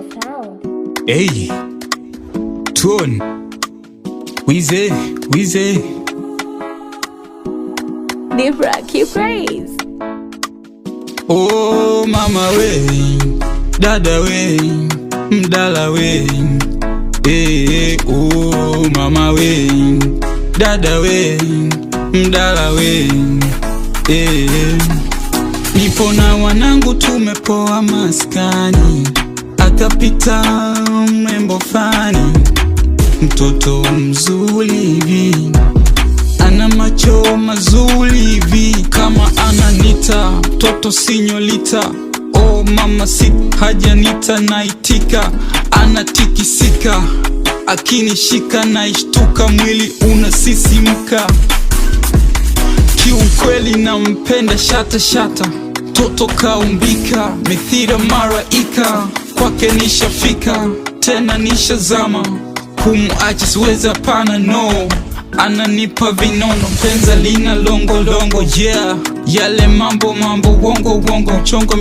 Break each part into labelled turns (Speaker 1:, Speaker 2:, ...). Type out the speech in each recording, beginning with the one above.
Speaker 1: Hey, Tune, Weezy.
Speaker 2: Debra, keep praise.
Speaker 1: Oh mama we, dada we, mdala we. Hey, oh mama we, dada we, mdala we. Hey, nipo na wanangu tumepoa maskani, akapita mrembo fani, mtoto mzuri hivi, ana macho mazuri hivi, kama ananita mtoto sinyolita. Oh mama si hajanita, naitika, anatikisika, akinishika naishtuka, mwili unasisimka. Kiukweli nampenda shata, toto kaumbika, mithira maraika, kwake nishafika, tena nishazama, kumuacha siwezi hapana no. Ananipa vinono, penza lina longo, yeah. Yale mambo wongo,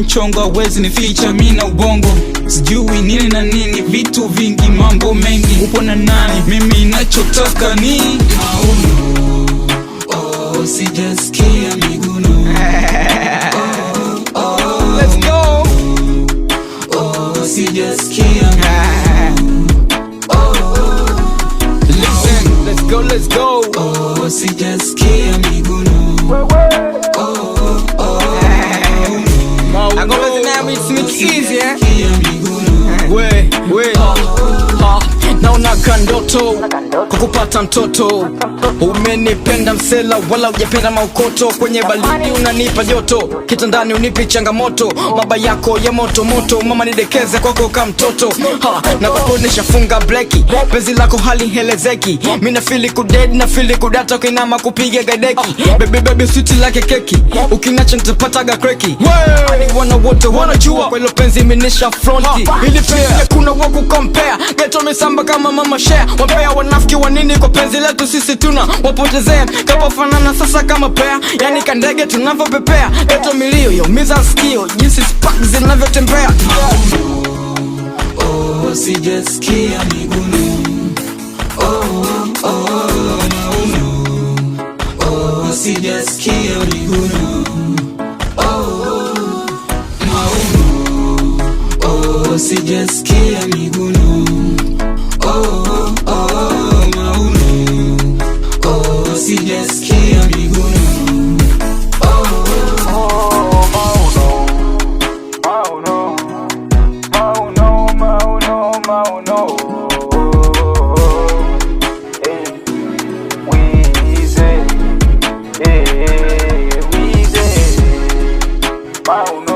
Speaker 1: mchongo hawezi nificha mina ubongo. Sijui nini na nini, vitu vingi, mambo mengi, upo na nani, mimi nachotaka ni mauno. Oh, sijasikia miguno.
Speaker 3: Let's go.
Speaker 1: Oh, sijasikia miguno.
Speaker 3: Let's go.
Speaker 1: Oh, sijasikia miguno.
Speaker 3: I go listen now, it's make it easy, eh? We. Naona kandoto kukupata mtoto, umenipenda msela wala ujapenda maukoto, kwenye balidi unanipa joto, kitandani unipi changamoto, maba yako ya moto, mama nidekeze kwako kama mtoto. Na kuponesha funga bleki, penzi lako hali helezeki, mina fili kuded na fili kudata, ukinama kupiga gadeki, baby sweet like keki, ukinacha nitapataga kreki. Ani wana wote wanajua kwa ilo penzi minisha fronti, ili penzi kuna waku compare, geto misamba kama mama share, wapea wanafiki wanini kwa penzi letu sisi tuna wapotezea, kapa fanana sasa kama pea, yani kandege tunavyopepea, geto milio yo miza skio, jinsi spark zinavyotembea.
Speaker 1: Oh, sijasikia miguno. Mauno. Oh, sijasikia miguno. Mauno. Oh, sijasikia miguno. Mauno. Oh, sijasikia miguno.
Speaker 4: Mauno. Weezy. Mauno.